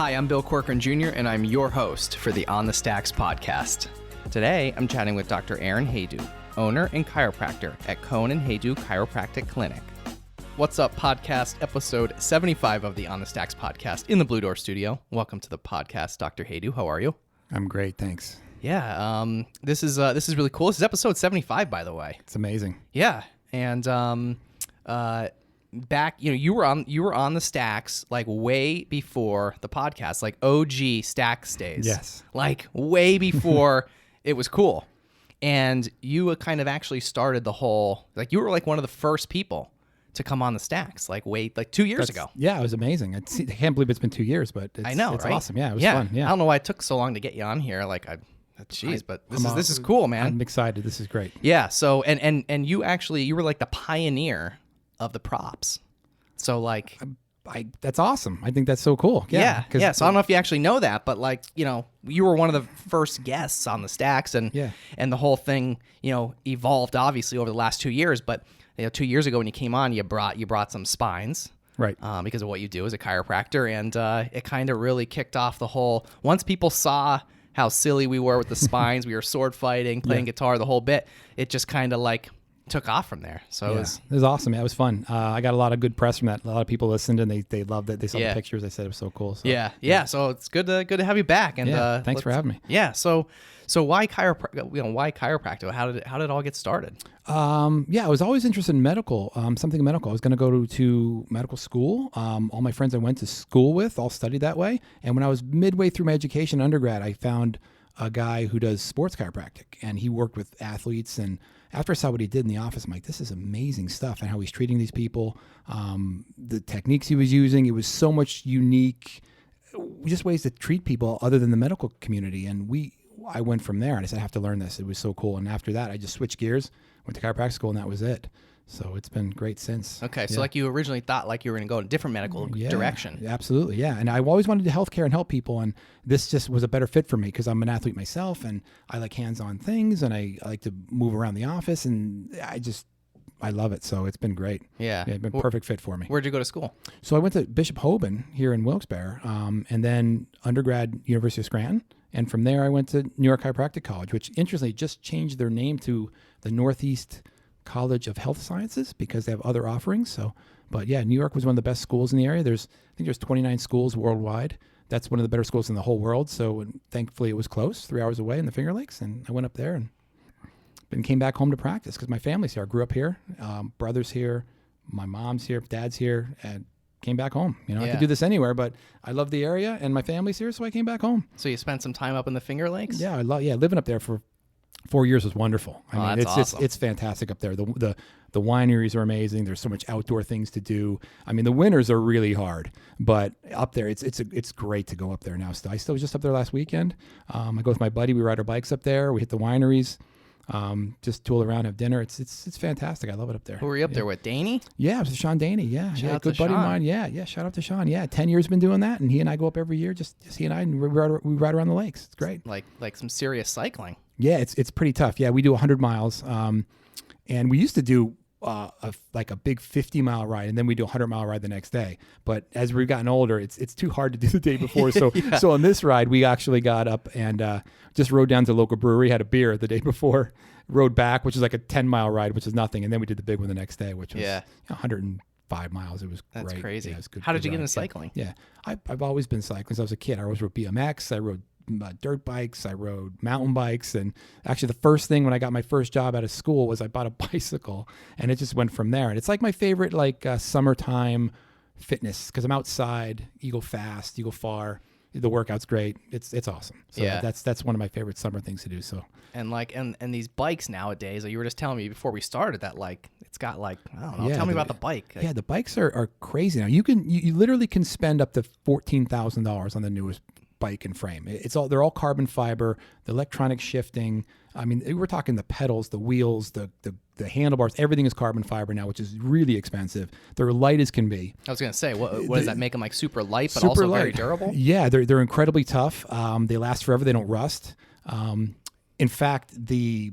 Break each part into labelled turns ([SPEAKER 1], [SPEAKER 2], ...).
[SPEAKER 1] Hi, I'm Bill Corcoran Jr., and I'm your host for the On the Stacks podcast. Today, I'm chatting with Dr. Cohen Haydu, owner and chiropractor at Cohen Haydu Chiropractic Clinic. What's up, podcast episode 75 of the On the Stacks podcast in the Blue Door studio. Welcome to the podcast, Dr. Haydu. How are you?
[SPEAKER 2] I'm great, thanks.
[SPEAKER 1] Yeah, this is really cool. This is episode 75, by the way.
[SPEAKER 2] It's amazing.
[SPEAKER 1] Yeah, and back, you were on the Stacks like way before the podcast, like OG Stacks days.
[SPEAKER 2] Yes,
[SPEAKER 1] like way before it was cool, and you kind of actually started the whole, like you were like one of the first people to come on the Stacks, like 2 years ago.
[SPEAKER 2] Yeah, it was amazing. I can't believe it's been 2 years, but
[SPEAKER 1] I know,
[SPEAKER 2] it's
[SPEAKER 1] right?
[SPEAKER 2] awesome. Yeah, it was fun. Yeah,
[SPEAKER 1] I don't know why it took so long to get you on here. Like, but this is cool, man.
[SPEAKER 2] I'm excited. This is great.
[SPEAKER 1] Yeah. So and you were like the pioneer of the props. So like,
[SPEAKER 2] that's awesome. I think that's so cool.
[SPEAKER 1] Yeah. So I don't know if you actually know that, but like, you were one of the first guests on the Stacks, and the whole thing, evolved obviously over the last 2 years. But 2 years ago when you came on, you brought some spines,
[SPEAKER 2] right?
[SPEAKER 1] Because of what you do as a chiropractor, and it kind of really kicked off the whole. Once people saw how silly we were with the spines, we were sword fighting, playing guitar, the whole bit. It just kind of like took off from there. So
[SPEAKER 2] it was awesome. It was fun. I got a lot of good press from that. A lot of people listened and they loved it. They saw the pictures. They said it was so cool. So,
[SPEAKER 1] yeah. So it's good to have you back. And
[SPEAKER 2] thanks for having me.
[SPEAKER 1] Yeah. So why chiropractor? Why chiropractor? How did it all get started?
[SPEAKER 2] I was always interested in medical. Something medical. I was going to go to medical school. All my friends I went to school with all studied that way. And when I was midway through my education, undergrad, I found a guy who does sports chiropractic, and he worked with athletes. And after I saw what he did in the office, I'm like, this is amazing stuff, and how he's treating these people, the techniques he was using. It was so much unique, just ways to treat people other than the medical community. And I went from there, and I said, I have to learn this. It was so cool. And after that, I just switched gears, went to chiropractic school, and that was it. So it's been great since.
[SPEAKER 1] Okay, so like you originally thought like you were going to go in a different medical direction.
[SPEAKER 2] Absolutely, yeah. And I've always wanted to do healthcare and help people, and this just was a better fit for me because I'm an athlete myself, and I like hands-on things, and I like to move around the office, and I love it. So it's been great.
[SPEAKER 1] Yeah,
[SPEAKER 2] it's been a perfect fit for me.
[SPEAKER 1] Where'd you go to school?
[SPEAKER 2] So I went to Bishop Hoban here in Wilkes-Barre, and then undergrad, University of Scranton. And from there, I went to New York Chiropractic College, which interestingly just changed their name to the Northeast College of Health Sciences because they have other offerings. So, but yeah, New York was one of the best schools in the area. I think there's 29 schools worldwide. That's one of the better schools in the whole world. So thankfully it was close, 3 hours away in the Finger Lakes. And I went up there and came back home to practice because my family's here. I grew up here, brother's here, my mom's here, dad's here, and came back home. I could do this anywhere, but I love the area and my family's here. So I came back home.
[SPEAKER 1] So you spent some time up in the Finger Lakes?
[SPEAKER 2] Yeah, living up there for 4 years was wonderful. I mean,
[SPEAKER 1] awesome.
[SPEAKER 2] It's fantastic up there. The wineries are amazing. There's so much outdoor things to do. I mean, the winters are really hard, but up there, it's great to go up there now. I still was just up there last weekend. I go with my buddy. We ride our bikes up there. We hit the wineries. Just tool around, have dinner. It's fantastic. I love it up there.
[SPEAKER 1] Who were you up there with? Danny?
[SPEAKER 2] Yeah, it was Sean Danny. Yeah,
[SPEAKER 1] Shout out
[SPEAKER 2] good
[SPEAKER 1] to
[SPEAKER 2] buddy
[SPEAKER 1] Sean.
[SPEAKER 2] of mine. Yeah. Shout out to Sean. Yeah, 10 years been doing that, and he and I go up every year. Just he and I, and we ride around the lakes. It's great.
[SPEAKER 1] Like some serious cycling.
[SPEAKER 2] Yeah, it's pretty tough. Yeah, we do 100 miles, and we used to do a big 50-mile ride, and then we do a 100-mile ride the next day. But as we've gotten older, it's too hard to do the day before. So so on this ride, we actually got up and just rode down to the local brewery, had a beer the day before, rode back, which is like a 10-mile ride, which is nothing, and then we did the big one the next day, which was 105 miles. It was great.
[SPEAKER 1] That's crazy.
[SPEAKER 2] Yeah, it was good.
[SPEAKER 1] How did you get into cycling?
[SPEAKER 2] Yeah, I've always been cycling since I was a kid. I always rode BMX. I rode dirt bikes. I rode mountain bikes. And actually the first thing when I got my first job out of school was I bought a bicycle, and it just went from there. And it's like my favorite summertime fitness because I'm outside. You go fast, you go far. The workout's great. It's awesome. So that's one of my favorite summer things to do. So and these bikes nowadays, you were just telling me before we started that it's got I don't know. Tell me about the bike. The bikes are crazy now. You literally can spend up to $14,000 on the newest bike and frame. They're all carbon fiber, the electronic shifting. I mean, we're talking the pedals, the wheels, the handlebars, everything is carbon fiber now, which is really expensive. They're light as can be.
[SPEAKER 1] I was going to say, what does that make them super light, but also very durable?
[SPEAKER 2] Yeah, they're incredibly tough. They last forever. They don't rust. In fact, the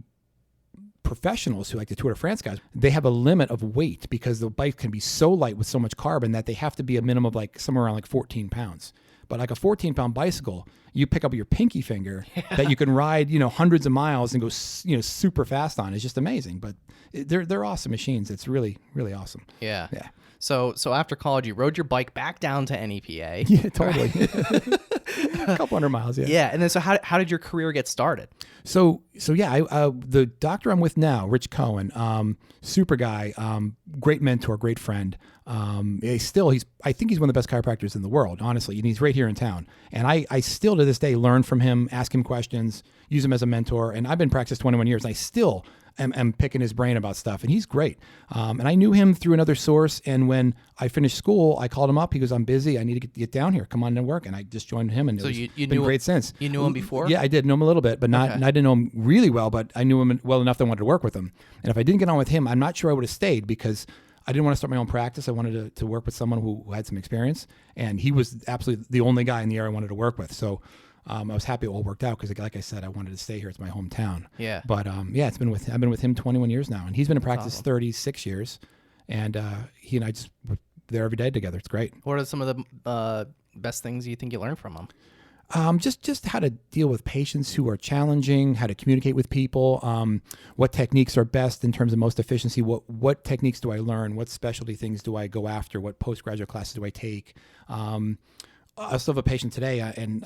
[SPEAKER 2] professionals who like the Tour de France guys, they have a limit of weight because the bike can be so light with so much carbon that they have to be a minimum of somewhere around 14 pounds. But like a 14-pound bicycle, you pick up your pinky finger that you can ride, hundreds of miles and go, super fast on. It's just amazing. But they're awesome machines. It's really, really awesome.
[SPEAKER 1] Yeah.
[SPEAKER 2] Yeah.
[SPEAKER 1] So after college, you rode your bike back down to NEPA.
[SPEAKER 2] Yeah, totally. A couple hundred miles. Yeah.
[SPEAKER 1] Yeah. And then so how did your career get started?
[SPEAKER 2] So yeah, the doctor I'm with now, Rich Cohen, super guy, great mentor, great friend. I think he's one of the best chiropractors in the world, honestly. And he's right here in town. And I still to this day learn from him, ask him questions, use him as a mentor. And I've been practicing 21 years. And I still am picking his brain about stuff. And he's great. And I knew him through another source. And when I finished school, I called him up. He goes, I'm busy. I need to get down here. Come on to work. And I just joined him. And it's been great since.
[SPEAKER 1] You knew him before?
[SPEAKER 2] Yeah, I did know him a little bit, but not. Okay. I didn't know him really well, but I knew him well enough that I wanted to work with him. And if I didn't get on with him, I'm not sure I would have stayed because I didn't want to start my own practice. I wanted to work with someone who had some experience. And he was absolutely the only guy in the area I wanted to work with. So I was happy it all worked out because, like I said, I wanted to stay here. It's my hometown.
[SPEAKER 1] Yeah.
[SPEAKER 2] But I've been with him 21 years now, and he's been in practice 36 years. And he and I just were there every day together. It's great.
[SPEAKER 1] What are some of the best things you think you learned from him?
[SPEAKER 2] Just how to deal with patients who are challenging, how to communicate with people, what techniques are best in terms of most efficiency, what techniques do I learn, what specialty things do I go after, what postgraduate classes do I take. I still have a patient today, and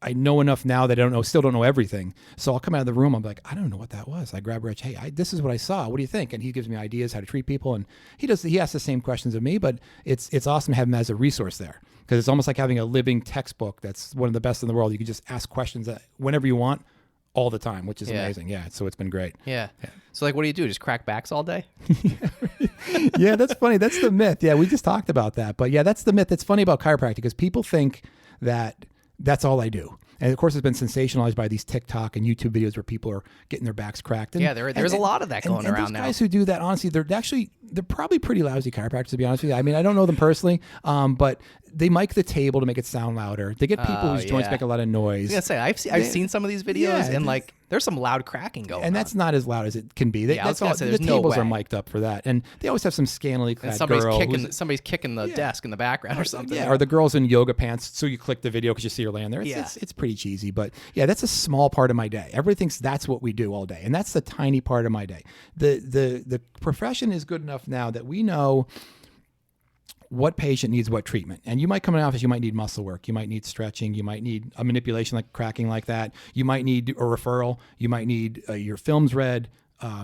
[SPEAKER 2] I know enough now that I still don't know everything. So I'll come out of the room, I'm like, I don't know what that was. I grab Rich, hey, this is what I saw. What do you think? And he gives me ideas how to treat people, and he asks the same questions of me, but it's awesome to have him as a resource there. Because it's almost like having a living textbook that's one of the best in the world. You can just ask questions whenever you want, all the time, which is amazing. Yeah, so it's been great.
[SPEAKER 1] Yeah. So what do you do? Just crack backs all day?
[SPEAKER 2] Yeah, that's funny. That's the myth. Yeah, we just talked about that. But yeah, that's the myth. That's funny about chiropractic because people think that that's all I do. And of course, it's been sensationalized by these TikTok and YouTube videos where people are getting their backs cracked. And,
[SPEAKER 1] yeah, there's a lot of that going around now.
[SPEAKER 2] Guys who do that, honestly, they're probably pretty lousy chiropractors, to be honest with you. I mean, I don't know them personally, but they mic the table to make it sound louder. They get people whose joints make a lot of noise.
[SPEAKER 1] I was gonna say, I've seen some of these videos, and there's some loud cracking going on.
[SPEAKER 2] And that's not as loud as it can be. The tables are mic'd up for that. And they always have some scantily clad girl.
[SPEAKER 1] Somebody's kicking the desk in the background or something.
[SPEAKER 2] Yeah, or the girl's in yoga pants, so you click the video because you see her laying there. It's pretty cheesy. But yeah, that's a small part of my day. Everybody thinks that's what we do all day. And that's the tiny part of my day. The profession is good enough now that we know what patient needs what treatment. And you might come in the office, you might need muscle work, you might need stretching, you might need a manipulation like cracking like that, you might need a referral, you might need your films read,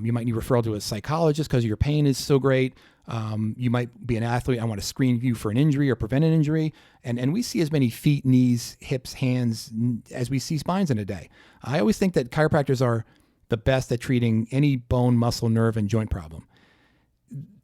[SPEAKER 2] you might need referral to a psychologist because your pain is so great. You might be an athlete, I want to screen you for an injury or prevent an injury. And we see as many feet, knees, hips, hands as we see spines in a day. I always think that chiropractors are the best at treating any bone, muscle, nerve, and joint problem.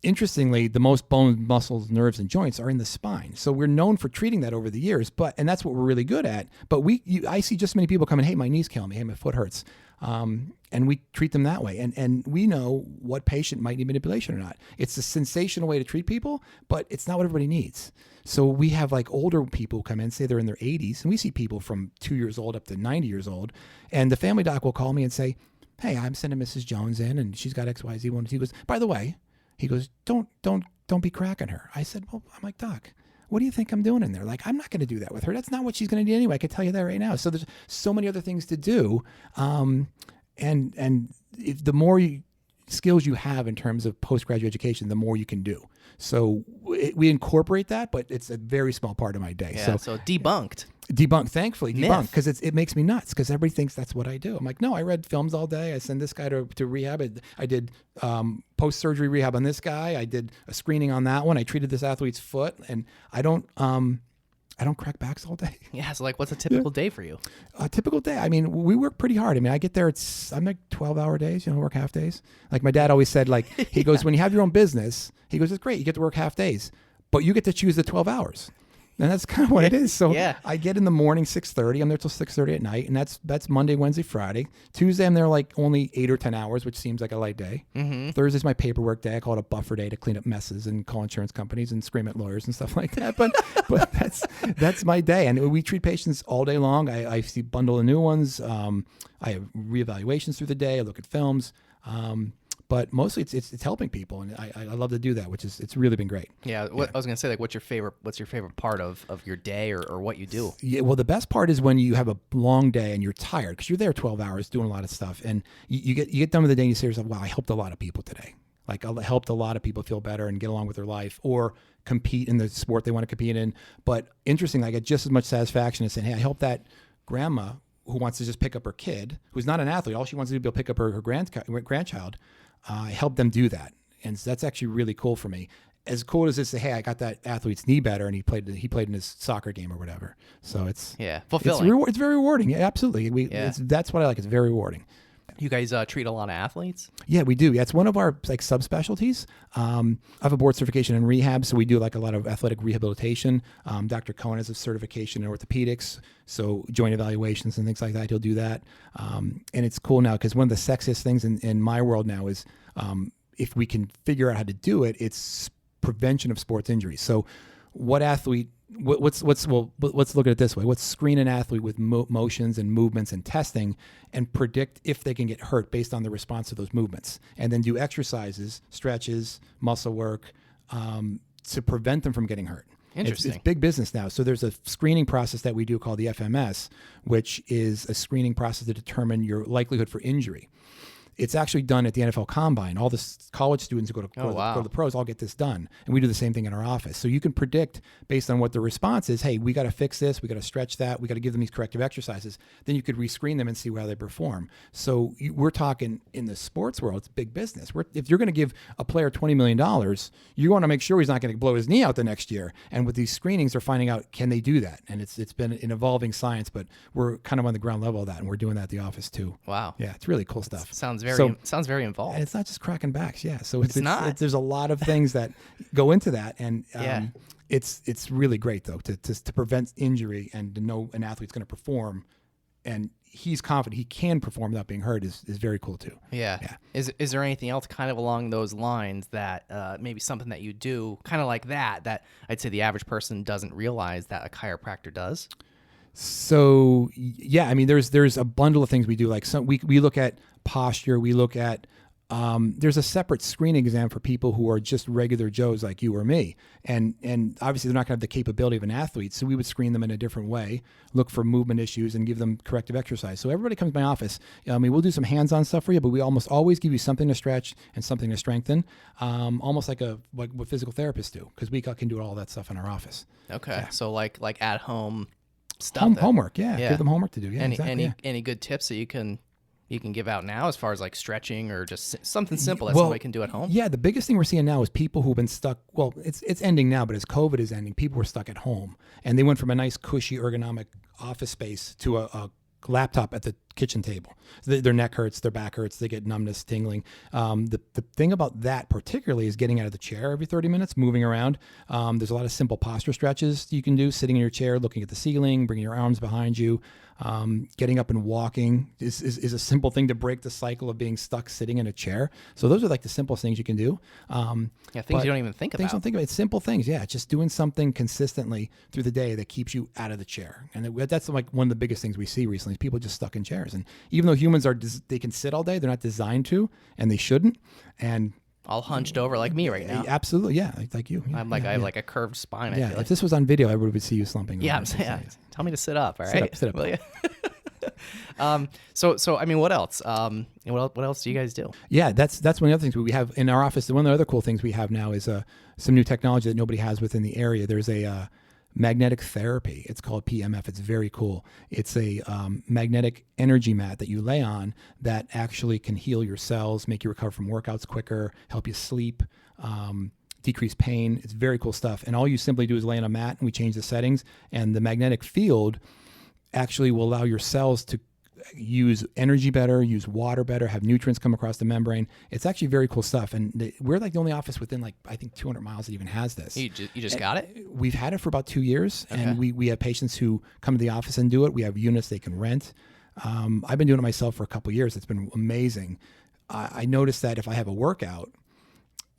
[SPEAKER 2] Interestingly, the most bone, muscles, nerves, and joints are in the spine. So we're known for treating that over the years, and that's what we're really good at. But I see just many people coming, hey, my knee's killing me, hey, my foot hurts. And we treat them that way. And we know what patient might need manipulation or not. It's a sensational way to treat people, but it's not what everybody needs. So we have older people come in, say they're in their 80s, and we see people from 2 years old up to 90 years old. And the family doc will call me and say, hey, I'm sending Mrs. Jones in, and she's got XYZ1. He goes, by the way, don't be cracking her. I said, well, I'm like, doc, what do you think I'm doing in there? I'm not going to do that with her. That's not what she's going to do anyway. I can tell you that right now. So there's so many other things to do. And if the more skills you have in terms of postgraduate education, the more you can do. So we incorporate that, but it's a very small part of my day.
[SPEAKER 1] Yeah, so debunked.
[SPEAKER 2] Thankfully debunked, because it makes me nuts because everybody thinks that's what I do. I'm like, no, I read films all day. I send this guy to rehab. I did post-surgery rehab on this guy. I did a screening on that one. I treated this athlete's foot, and I don't crack backs all day.
[SPEAKER 1] Yeah, so what's a typical day for you?
[SPEAKER 2] A typical day. I mean, we work pretty hard. I mean, I get there, I'm 12-hour days, work half days. Like my dad always said, he goes, when you have your own business, he goes, it's great, you get to work half days, but you get to choose the 12 hours. And that's kind of what it is. So I get in the morning, 6:30. I'm there till 6:30 at night. And that's Monday, Wednesday, Friday. Tuesday, I'm there only 8 or 10 hours, which seems like a light day. Mm-hmm. Thursday's my paperwork day. I call it a buffer day to clean up messes and call insurance companies and scream at lawyers and stuff like that. But that's my day. And we treat patients all day long. I see bundle of new ones. I have reevaluations through the day. I look at films. but mostly it's helping people, and I love to do that, which is it's really been great.
[SPEAKER 1] Yeah, I was gonna say, like, what's your favorite part of your day or what you do?
[SPEAKER 2] Yeah, well, the best part is when you have a long day and you're tired because you're there 12 hours doing a lot of stuff, and you get done with the day and you say to yourself, wow, I helped a lot of people today. Like, I helped a lot of people feel better and get along with their life or compete in the sport they want to compete in. But interestingly, I get just as much satisfaction as saying, hey, I helped that grandma who wants to just pick up her kid, who's not an athlete. All she wants to do is be able to pick up her grandchild. I help them do that. And that's actually really cool for me. As cool as it's, hey, I got that athlete's knee better and he played in his soccer game or whatever. So it's
[SPEAKER 1] fulfilling.
[SPEAKER 2] It's very rewarding. Yeah, absolutely. That's what I like. It's very rewarding.
[SPEAKER 1] You guys treat a lot of athletes?
[SPEAKER 2] Yeah, we do. Yeah, it's one of our like subspecialties. I have a board certification in rehab, so we do like a lot of athletic rehabilitation. Dr. Cohen has a certification in orthopedics, so joint evaluations and things like that. He'll do that. And it's cool now because one of the sexiest things in my world now is if we can figure out how to do it, it's prevention of sports injuries. So let's look at it this way. Let's screen an athlete with motions and movements and testing and predict if they can get hurt based on the response to those movements. And then do exercises, stretches, muscle work to prevent them from getting hurt.
[SPEAKER 1] Interesting.
[SPEAKER 2] It's big business now. So there's a screening process that we do called the FMS, which is a screening process to determine your likelihood for injury. It's actually done at the NFL Combine. All the college students who go to the pros all get this done. And we do the same thing in our office. So you can predict based on what the response is, hey, we got to fix this, we got to stretch that, we got to give them these corrective exercises. Then you could rescreen them and see how they perform. So we're talking in the sports world, it's big business. If you're going to give a player $20 million, you want to make sure he's not going to blow his knee out the next year. And with these screenings, they're finding out, can they do that? And it's been an evolving science, but we're kind of on the ground level of that, and we're doing that at the office too.
[SPEAKER 1] Wow.
[SPEAKER 2] Yeah, it's really cool stuff.
[SPEAKER 1] Sounds very involved.
[SPEAKER 2] And it's not just cracking backs. Yeah. So it's not. There's a lot of things that go into that. And it's really great, though, to prevent injury and to know an athlete's going to perform and he's confident he can perform without being hurt is very cool, too.
[SPEAKER 1] Yeah. Is there anything else kind of along those lines that maybe something that you do kind of like that I'd say the average person doesn't realize that a chiropractor does?
[SPEAKER 2] So, yeah, I mean, there's a bundle of things we do. Like we look at posture. We look at there's a separate screening exam for people who are just regular Joes like you or me. And obviously they're not going to have the capability of an athlete. So we would screen them in a different way, look for movement issues and give them corrective exercise. So everybody comes to my office. I mean, we'll do some hands-on stuff for you, but we almost always give you something to stretch and something to strengthen, almost like what physical therapists do, because we can do all that stuff in our office.
[SPEAKER 1] Okay.
[SPEAKER 2] Yeah.
[SPEAKER 1] So like at home stuff.
[SPEAKER 2] Homework. Yeah. Give them homework to do. Yeah.
[SPEAKER 1] Any good tips that you can give out now as far as like stretching or just something simple that somebody can do at home? Yeah,
[SPEAKER 2] the biggest thing we're seeing now is people who've been stuck. Well, it's ending now, but as COVID is ending, people were stuck at home. And they went from a nice, cushy, ergonomic office space to a laptop at the kitchen table. Their neck hurts, their back hurts, they get numbness, tingling. The thing about that particularly is getting out of the chair every 30 minutes, moving around. There's a lot of simple posture stretches you can do, sitting in your chair, looking at the ceiling, bringing your arms behind you. Getting up and walking is a simple thing to break the cycle of being stuck sitting in a chair. So those are like the simplest things you can do.
[SPEAKER 1] Things you don't even think about.
[SPEAKER 2] Things you don't think about. It's simple things. Yeah, just doing something consistently through the day that keeps you out of the chair. And that's like one of the biggest things we see recently is people just stuck in chairs. And even though humans they can sit all day, they're not designed to, and they shouldn't. And
[SPEAKER 1] all hunched over like me right now.
[SPEAKER 2] Absolutely, yeah, like you.
[SPEAKER 1] I have like a curved spine.
[SPEAKER 2] Yeah, if this was on video, everybody would see you slumping.
[SPEAKER 1] Yeah, tell me to sit up. All right,
[SPEAKER 2] sit up.
[SPEAKER 1] So I mean, what else? What else do you guys do?
[SPEAKER 2] Yeah, that's one of the other things we have in our office. One of the other cool things we have now is some new technology that nobody has within the area. There's a magnetic therapy. It's called PMF. It's very cool. It's a magnetic energy mat that you lay on that actually can heal your cells, make you recover from workouts quicker, help you sleep, decrease pain. It's very cool stuff. And all you simply do is lay on a mat and we change the settings, and the magnetic field actually will allow your cells to use energy better, use water better, have nutrients come across the membrane. It's actually very cool stuff. And we're like the only office within I think 200 miles that even has this.
[SPEAKER 1] You just got it?
[SPEAKER 2] We've had it for about 2 years.
[SPEAKER 1] Okay.
[SPEAKER 2] And we have patients who come to the office and do it. We have units they can rent. I've been doing it myself for a couple of years. It's been amazing. I noticed that if I have a workout,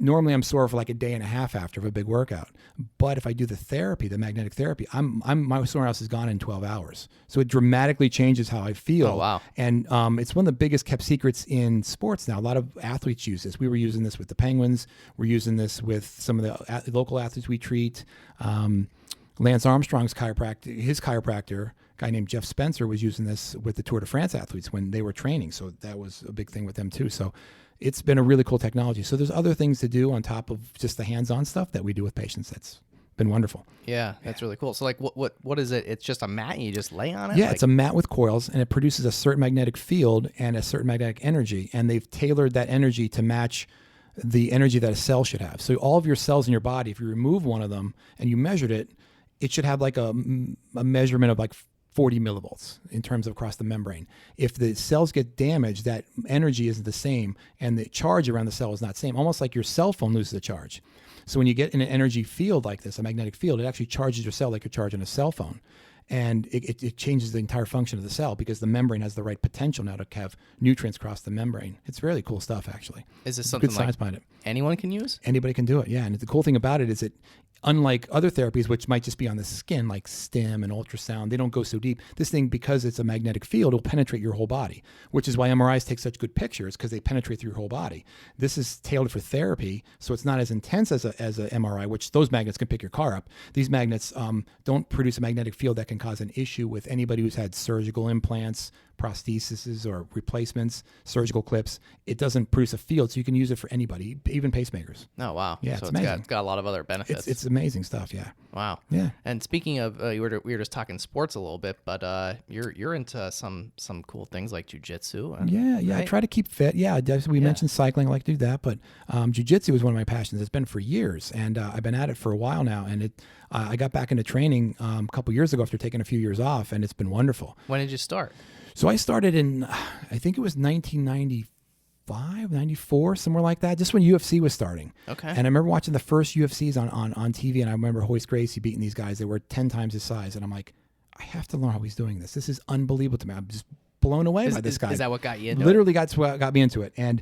[SPEAKER 2] normally I'm sore for like a day and a half after a big workout. But if I do the therapy, the magnetic therapy, my soreness is gone in 12 hours. So it dramatically changes how I feel.
[SPEAKER 1] Oh, wow.
[SPEAKER 2] And it's one of the biggest kept secrets in sports now. A lot of athletes use this. We were using this with the Penguins. We're using this with some of the local athletes we treat. Lance Armstrong's chiropractor, a guy named Jeff Spencer, was using this with the Tour de France athletes when they were training. So that was a big thing with them too. So it's been a really cool technology. So there's other things to do on top of just the hands-on stuff that we do with patients. That's been wonderful.
[SPEAKER 1] Yeah, that's really cool. So like what is it? It's just a mat and you just lay on it?
[SPEAKER 2] Yeah, it's a mat with coils, and it produces a certain magnetic field and a certain magnetic energy. And they've tailored that energy to match the energy that a cell should have. So all of your cells in your body, if you remove one of them and you measured it, it should have like a measurement of like 40 millivolts in terms of across the membrane. If the cells get damaged, that energy isn't the same, and the charge around the cell is not the same, almost like your cell phone loses a charge. So when you get in an energy field like this, a magnetic field, it actually charges your cell like you're charging a cell phone. And it changes the entire function of the cell because the membrane has the right potential now to have nutrients cross the membrane. It's really cool stuff, actually.
[SPEAKER 1] Is this something
[SPEAKER 2] good science
[SPEAKER 1] like
[SPEAKER 2] behind it?
[SPEAKER 1] Anyone can use?
[SPEAKER 2] Anybody can do it, yeah. And the cool thing about it is it, unlike other therapies, which might just be on the skin, like stim and ultrasound, they don't go so deep. This thing, because it's a magnetic field, it'll penetrate your whole body, which is why MRIs take such good pictures, because they penetrate through your whole body. This is tailored for therapy, so it's not as intense as a MRI, which those magnets can pick your car up. These magnets don't produce a magnetic field that can cause an issue with anybody who's had surgical implants, prostheses or replacements, surgical clips. It doesn't produce a field, so you can use it for anybody, even pacemakers.
[SPEAKER 1] Oh, wow.
[SPEAKER 2] Yeah,
[SPEAKER 1] so
[SPEAKER 2] it's amazing.
[SPEAKER 1] It's got a lot of other benefits.
[SPEAKER 2] It's amazing stuff, yeah.
[SPEAKER 1] Wow.
[SPEAKER 2] Yeah.
[SPEAKER 1] And speaking of, we were just talking sports a little bit, but you're into some cool things like Jiu Jitsu.
[SPEAKER 2] Yeah.
[SPEAKER 1] Right?
[SPEAKER 2] I try to keep fit. Yeah, we mentioned cycling. I like to do that, but Jiu Jitsu is one of my passions. It's been for years, and I've been at it for a while now. And I got back into training a couple years ago after taking a few years off, and it's been wonderful.
[SPEAKER 1] When did you start?
[SPEAKER 2] So I started in, I think it was 1995, 94, somewhere like that, just when UFC was starting.
[SPEAKER 1] Okay.
[SPEAKER 2] And I remember watching the first UFCs on TV, and I remember Hoist Gracie beating these guys. They were 10 times his size, and I'm like, I have to learn how he's doing this. This is unbelievable to me. I'm just blown away by this guy.
[SPEAKER 1] Is that what got you into
[SPEAKER 2] Literally got me into it. And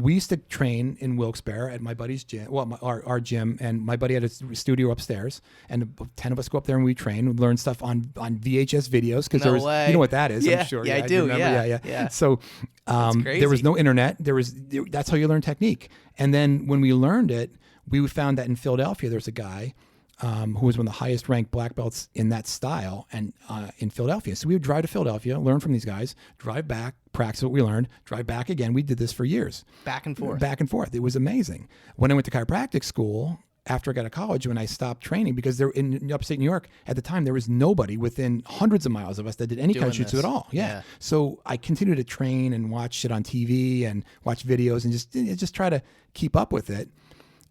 [SPEAKER 2] we used to train in Wilkes-Barre at my buddy's gym, our gym, and my buddy had a studio upstairs, and 10 of us go up there and we train. We learn stuff on VHS videos, because
[SPEAKER 1] No way.
[SPEAKER 2] you know what that is,
[SPEAKER 1] Yeah,
[SPEAKER 2] I'm sure.
[SPEAKER 1] yeah, I do.
[SPEAKER 2] Remember?
[SPEAKER 1] Yeah.
[SPEAKER 2] So there was no internet. That's how you learn technique. And then when we learned it, we found that in Philadelphia, there's a guy who was one of the highest ranked black belts in that style, and in Philadelphia. So we would drive to Philadelphia, learn from these guys, drive back, practice what we learned, drive back again. We did this for years.
[SPEAKER 1] Back and forth.
[SPEAKER 2] Back and forth. It was amazing. When I went to chiropractic school, after I got out of college, when I stopped training, because there in upstate New York at the time, there was nobody within hundreds of miles of us that did any kind of jiu-jitsu at all. Yeah. So I continued to train and watch shit on TV and watch videos and just try to keep up with it.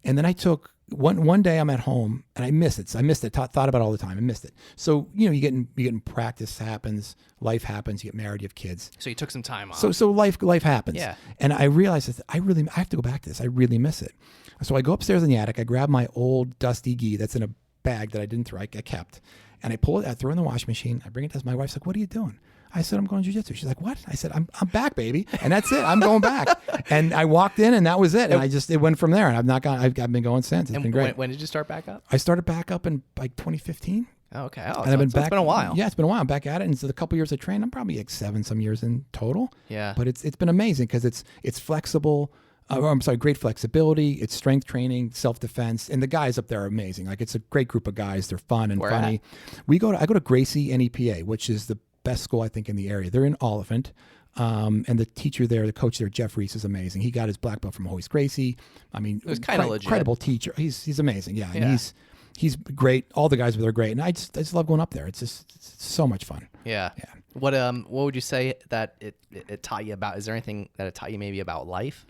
[SPEAKER 2] And then I took one day I'm at home and I missed it. Thought about it all the time. I missed it. So, you get in practice happens, life happens, you get married, you have kids.
[SPEAKER 1] So you took some time off.
[SPEAKER 2] So life happens.
[SPEAKER 1] Yeah.
[SPEAKER 2] And I realized that I have to go back to this. I really miss it. So I go upstairs in the attic, I grab my old dusty gi that's in a bag that I didn't throw, I kept. And I pull it, I throw it in the washing machine. I bring it to my wife's like, "What are you doing?" I said, "I'm going to jiu-jitsu." She's like, "What?" I said, I'm back, baby. And that's it. I'm going back. And I walked in and that was it. And it went from there. And I've been going since. It's been great.
[SPEAKER 1] When did you start back up?
[SPEAKER 2] I started back up in like 2015.
[SPEAKER 1] Okay.
[SPEAKER 2] And I've been back.
[SPEAKER 1] It's been a while.
[SPEAKER 2] Yeah, it's been a while. I'm back at it. And so the couple years I trained, I'm probably like 7 some years in total.
[SPEAKER 1] Yeah.
[SPEAKER 2] But it's been amazing because it's flexible. Great flexibility. It's strength training, self-defense, and the guys up there are amazing. Like, it's a great group of guys. They're fun and funny. I go to Gracie NEPA, which is the best school I think in the area. They're in Oliphant, and the teacher there, the coach there, Jeff Reese, is amazing. He got his black belt from Hoist Gracie. I mean,
[SPEAKER 1] it was kind of legit.
[SPEAKER 2] Incredible teacher. He's amazing. Yeah, and he's great. All the guys there are great, and I just love going up there. It's so much fun.
[SPEAKER 1] Yeah. Yeah. What would you say that it taught you about? Is there anything that it taught you maybe about life?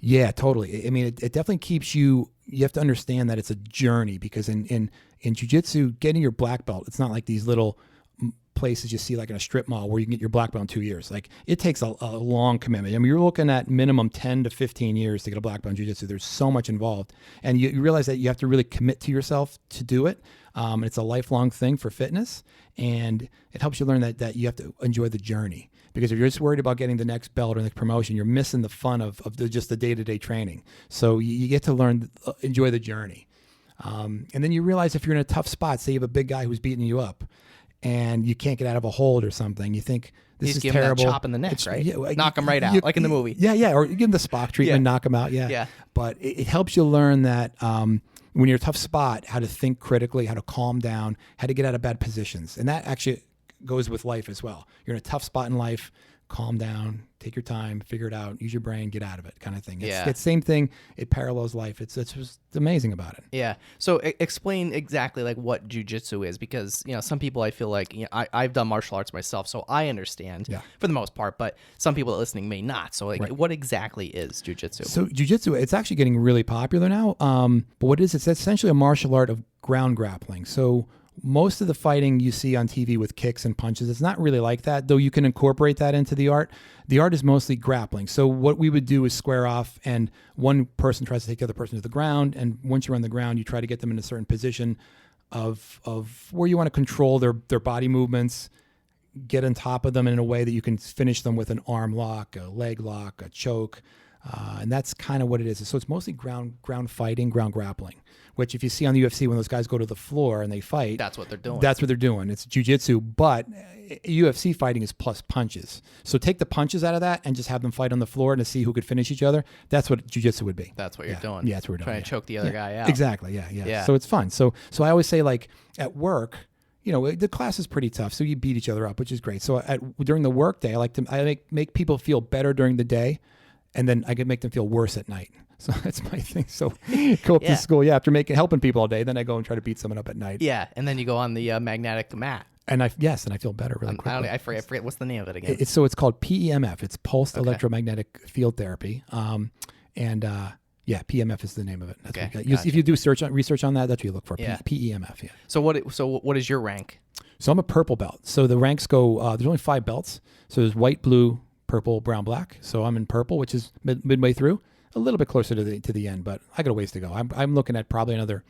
[SPEAKER 2] Yeah, totally. I mean, it definitely keeps you have to understand that it's a journey, because in jiu-jitsu, getting your black belt, it's not like these little places you see like in a strip mall where you can get your black belt in 2 years. Like it takes a long commitment. I mean, you're looking at minimum 10 to 15 years to get a black belt in jiu-jitsu. There's so much involved. And you realize that you have to really commit to yourself to do it. It's a lifelong thing for fitness, and it helps you learn that you have to enjoy the journey. Because if you're just worried about getting the next belt or the next promotion, you're missing the fun of just the day-to-day training. So you get to learn, enjoy the journey. And then you realize if you're in a tough spot, say you have a big guy who's beating you up and you can't get out of a hold or something, you think, this is terrible.
[SPEAKER 1] Him that chop in the neck, right?
[SPEAKER 2] Yeah,
[SPEAKER 1] knock him right out, like in the movie.
[SPEAKER 2] Yeah. Or you give him the Spock treatment, knock him out. Yeah. But it helps you learn that when you're in a tough spot, how to think critically, how to calm down, how to get out of bad positions. And that actually goes with life as well. You're in a tough spot in life, calm down, take your time, figure it out, use your brain, get out of it, kind of thing. It's the same thing. It parallels life. It's just amazing about it.
[SPEAKER 1] Yeah. So explain exactly like what jiu-jitsu is, because, some people, I feel like, I've done martial arts myself, so I understand for the most part, but some people listening may not. So what exactly is jiu-jitsu?
[SPEAKER 2] So jiu-jitsu, it's actually getting really popular now. But what it is, it's essentially a martial art of ground grappling. So most of the fighting you see on TV with kicks and punches, it's not really like that, though you can incorporate that into the art. The art is mostly grappling. So what we would do is square off, and one person tries to take the other person to the ground. And once you're on the ground, you try to get them in a certain position of where you want to control their body movements, get on top of them in a way that you can finish them with an arm lock, a leg lock, a choke. And that's kind of what it is. So it's mostly ground fighting, ground grappling, which if you see on the UFC, when those guys go to the floor and they fight,
[SPEAKER 1] that's what they're doing.
[SPEAKER 2] That's what they're doing. It's jiu-jitsu, but UFC fighting is plus punches. So take the punches out of that and just have them fight on the floor to see who could finish each other. That's what jiu-jitsu would be.
[SPEAKER 1] That's what you're doing.
[SPEAKER 2] Yeah, that's what we're doing.
[SPEAKER 1] Trying to choke the other guy out.
[SPEAKER 2] Exactly. Yeah. So it's fun. So I always say, like, at work, the class is pretty tough, so you beat each other up, which is great. So during the work day, I make people feel better during the day, and then I can make them feel worse at night. So that's my thing. So go up to school, after helping people all day, then I go and try to beat someone up at night.
[SPEAKER 1] Yeah, and then you go on the magnetic mat.
[SPEAKER 2] And I feel better really quickly.
[SPEAKER 1] I forget what's the name of it again.
[SPEAKER 2] It's called PEMF. It's pulsed electromagnetic field therapy. PEMF is the name of it. That's
[SPEAKER 1] gotcha.
[SPEAKER 2] If you do research on that, that's what you look for.
[SPEAKER 1] Yeah.
[SPEAKER 2] PEMF. Yeah.
[SPEAKER 1] So what is your rank?
[SPEAKER 2] So I'm a purple belt. So the ranks go. There's only 5 belts. So there's white, blue, purple, brown, black. So I'm in purple, which is midway through, a little bit closer to the end, but I got a ways to go. I'm looking at probably another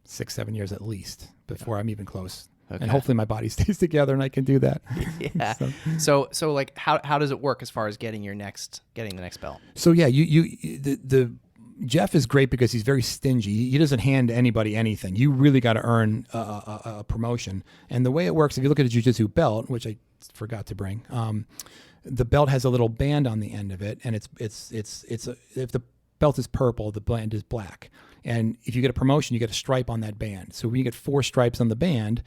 [SPEAKER 2] 6-7 years at least before I'm even close. Okay. And hopefully my body stays together and I can do that.
[SPEAKER 1] Yeah. So like how does it work as far as getting the next belt?
[SPEAKER 2] So yeah, the Jeff is great because he's very stingy. He doesn't hand anybody anything. You really got to earn a promotion. And the way it works, if you look at a jiu-jitsu belt, which I forgot to bring, the belt has a little band on the end of it, and if the belt is purple, the band is black. And if you get a promotion, you get a stripe on that band. So when you get 4 stripes on the band,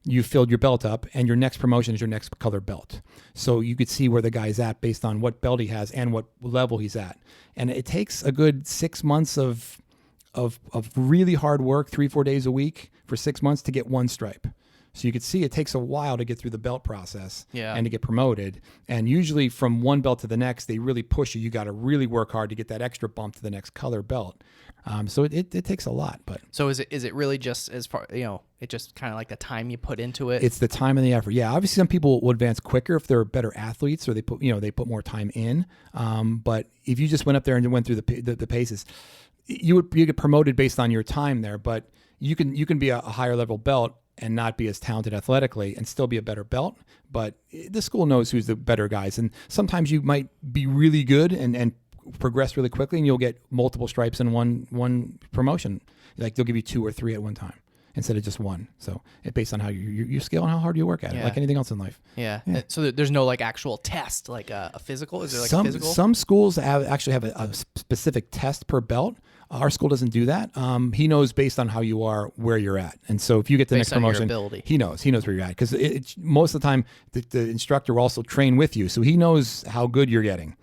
[SPEAKER 2] you filled your belt up, and your next promotion is your next color belt. So you could see where the guy's at based on what belt he has and what level he's at. And it takes a good 6 months of really hard work, 3-4 days a week for 6 months to get 1 stripe. So you could see it takes a while to get through the belt process and to get promoted. And usually from one belt to the next, they really push you. You got to really work hard to get that extra bump to the next color belt. So it takes a lot. But
[SPEAKER 1] so is it really just as far, it just kind of like the time you put into it?
[SPEAKER 2] It's the time and the effort. Yeah, obviously some people will advance quicker if they're better athletes or they put more time in. But if you just went up there and went through the paces, you get promoted based on your time there. But you can be a higher level belt and not be as talented athletically and still be a better belt. But the school knows who's the better guys. And sometimes you might be really good and progress really quickly, and you'll get multiple stripes in one promotion. Like they'll give you 2 or 3 at one time instead of just 1. So it's based on how you scale and how hard you work at it, like anything else in life.
[SPEAKER 1] Yeah. So there's no like actual test, like a physical? Is there like a physical?
[SPEAKER 2] Some schools actually have a specific test per belt. Our school doesn't do that. He knows based on how you are where you're at, and so if you get the next promotion, he knows where you're at because most of the time the instructor will also train with you, so he knows how good you're getting,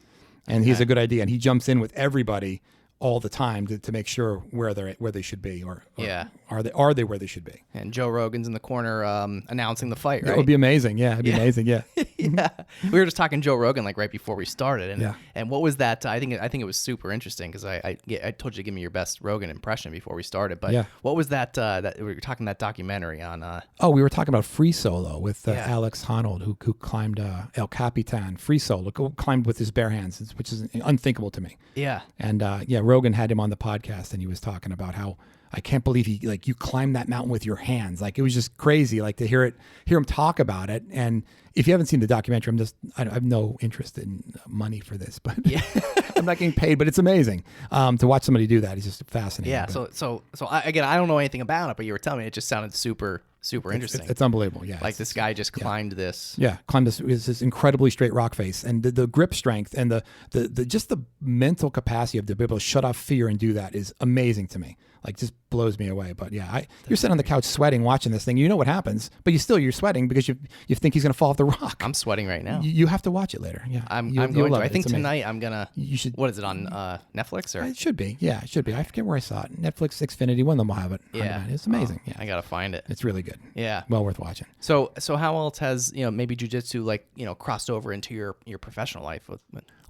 [SPEAKER 2] and he's a good idea, and he jumps in with everybody all the time to make sure where they should be, or
[SPEAKER 1] Yeah.
[SPEAKER 2] are they where they should be.
[SPEAKER 1] And Joe Rogan's in the corner announcing the fight, right?
[SPEAKER 2] That would be amazing. Yeah, it'd be amazing. Yeah.
[SPEAKER 1] Yeah. We were just talking Joe Rogan like right before we started, and
[SPEAKER 2] Yeah.
[SPEAKER 1] and what was that? I think it was super interesting because I told you to give me your best Rogan impression before we started, but
[SPEAKER 2] Yeah.
[SPEAKER 1] what was that? That we were talking that documentary on.
[SPEAKER 2] Oh, we were talking about free solo with
[SPEAKER 1] Yeah.
[SPEAKER 2] Alex Honnold, who climbed El Capitan free solo, climbed with his bare hands, which is unthinkable to me.
[SPEAKER 1] Yeah.
[SPEAKER 2] And Rogan had him on the podcast, and he was talking about how I can't believe you climbed that mountain with your hands. Like, it was just crazy, like, to hear him talk about it. And if you haven't seen the documentary, I have no interest in money for this, but
[SPEAKER 1] Yeah.
[SPEAKER 2] I'm not getting paid, but it's amazing to watch somebody do that. It's just fascinating.
[SPEAKER 1] Yeah.
[SPEAKER 2] But
[SPEAKER 1] So again, I don't know anything about it, but you were telling me it just sounded super interesting.
[SPEAKER 2] it's unbelievable. Yeah.
[SPEAKER 1] Like, this guy just climbed this.
[SPEAKER 2] Yeah, climbed this incredibly straight rock face, and the grip strength and the just the mental capacity of to be able to shut off fear and do that is amazing to me. Like, just blows me away. But yeah, you're sitting on the couch sweating watching this thing. You know what happens, but you're sweating because you think he's gonna fall off the rock.
[SPEAKER 1] I'm sweating right now.
[SPEAKER 2] You have to watch it later. Yeah,
[SPEAKER 1] I'm
[SPEAKER 2] you'll
[SPEAKER 1] going to.
[SPEAKER 2] love
[SPEAKER 1] I
[SPEAKER 2] it.
[SPEAKER 1] think
[SPEAKER 2] It's amazing.
[SPEAKER 1] tonight I'm gonna.
[SPEAKER 2] You should.
[SPEAKER 1] What is it on Netflix or?
[SPEAKER 2] It should be. Yeah, it should be. I forget where I saw it. Netflix, Xfinity, one of them will have it.
[SPEAKER 1] Yeah,
[SPEAKER 2] it's amazing.
[SPEAKER 1] Oh,
[SPEAKER 2] Yeah,
[SPEAKER 1] I gotta find it.
[SPEAKER 2] it's really good.
[SPEAKER 1] Yeah.
[SPEAKER 2] Well worth watching.
[SPEAKER 1] So how else has maybe jiu-jitsu crossed over into your professional life?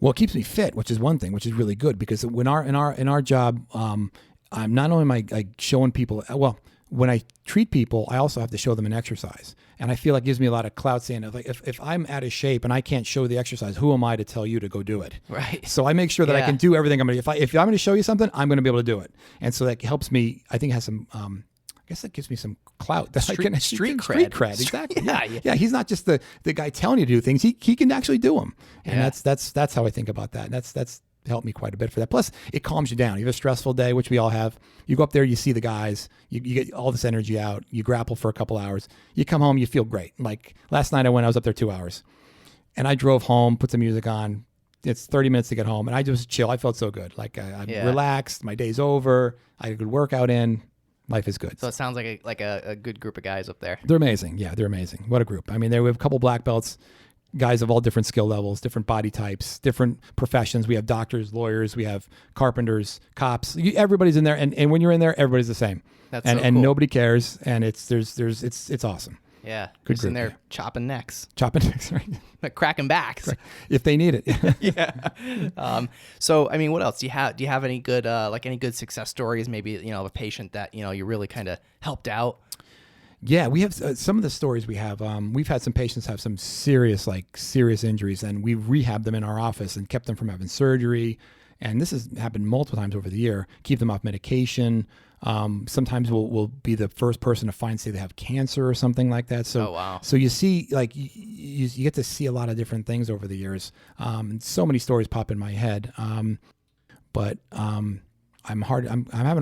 [SPEAKER 2] Well, it keeps me fit, which is one thing, which is really good, because when in our job, I'm not only am I showing people, well, when I treat people, I also have to show them an exercise, and I feel like it gives me a lot of clout, saying, like, if I'm out of shape and I can't show the exercise, who am I to tell you to go do it?
[SPEAKER 1] Right.
[SPEAKER 2] So I make sure that I
[SPEAKER 1] Yeah.
[SPEAKER 2] can do everything I'm going to. If I'm going to show you something, I'm going to be able to do it, and so that helps me. I think it has some. I guess that gives me some clout. That I can
[SPEAKER 1] Street
[SPEAKER 2] street
[SPEAKER 1] cred.
[SPEAKER 2] cred, exactly.
[SPEAKER 1] Yeah.
[SPEAKER 2] Yeah. He's not just the guy telling you to do things. He can actually do them, and
[SPEAKER 1] Yeah.
[SPEAKER 2] that's how I think about that. That's helped me quite a bit for that. Plus, it calms you down. You have a stressful day, which we all have. You go up there, you see the guys, you get all this energy out. You grapple for a couple hours. You come home, you feel great. Like last night, I was up there 2 hours, and I drove home, put some music on. It's 30 minutes to get home, and I just chill. I felt so good. Like I'm
[SPEAKER 1] Yeah.
[SPEAKER 2] relaxed. My day's over. I had a good workout in. Life is good.
[SPEAKER 1] So it sounds like a good group of guys up there.
[SPEAKER 2] They're amazing. Yeah, they're amazing. What a group. I mean, we have a couple black belts, guys of all different skill levels, different body types, different professions. We have doctors, lawyers, we have carpenters, cops. Everybody's in there, and when you're in there, everybody's the same.
[SPEAKER 1] That's
[SPEAKER 2] and
[SPEAKER 1] so cool.
[SPEAKER 2] nobody cares, and it's awesome.
[SPEAKER 1] Yeah.
[SPEAKER 2] Good
[SPEAKER 1] Just in
[SPEAKER 2] group,
[SPEAKER 1] there
[SPEAKER 2] yeah.
[SPEAKER 1] chopping necks,
[SPEAKER 2] Chopping necks, right?
[SPEAKER 1] cracking backs.
[SPEAKER 2] If they need it.
[SPEAKER 1] Yeah. So I mean, what else do you have? Do you have any good any good success stories? Maybe of a patient that you really kind of helped out.
[SPEAKER 2] Yeah, we have some of the stories we have. We've had some patients have some serious injuries, and we've rehabbed them in our office and kept them from having surgery. And this has happened multiple times over the year. Keep them off medication. Sometimes we'll be the first person to say they have cancer or something like that. So,
[SPEAKER 1] Oh, wow.
[SPEAKER 2] So you see, like you get to see a lot of different things over the years. And so many stories pop in my head. But I'm having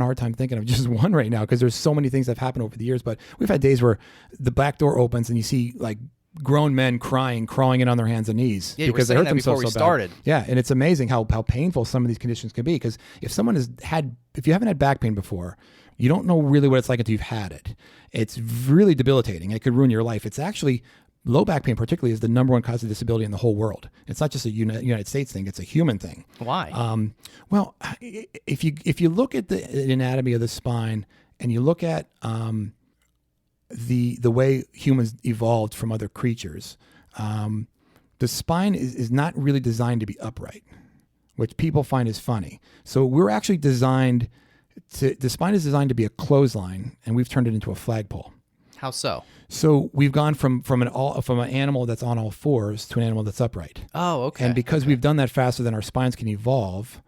[SPEAKER 2] a hard time thinking of just one right now, because there's so many things that have happened over the years. But we've had days where the back door opens and you see like grown men crawling in on their hands and knees because they hurt themselves so bad.
[SPEAKER 1] Started.
[SPEAKER 2] Yeah, and it's amazing how painful some of these conditions can be. Because if you haven't had back pain before, you don't know really what it's like until you've had it. It's really debilitating. It could ruin your life. It's actually low back pain, particularly, is the number one cause of disability in the whole world. It's not just a United States thing; it's a human thing.
[SPEAKER 1] Why?
[SPEAKER 2] Well, if you look at the anatomy of the spine and you look at the way humans evolved from other creatures, the spine is not really designed to be upright, which people find is funny. So we're actually the spine is designed to be a clothesline, and we've turned it into a flagpole.
[SPEAKER 1] How so?
[SPEAKER 2] So we've gone from an animal that's on all fours to an animal that's upright.
[SPEAKER 1] Oh, okay.
[SPEAKER 2] And because we've done that faster than our spines can evolve,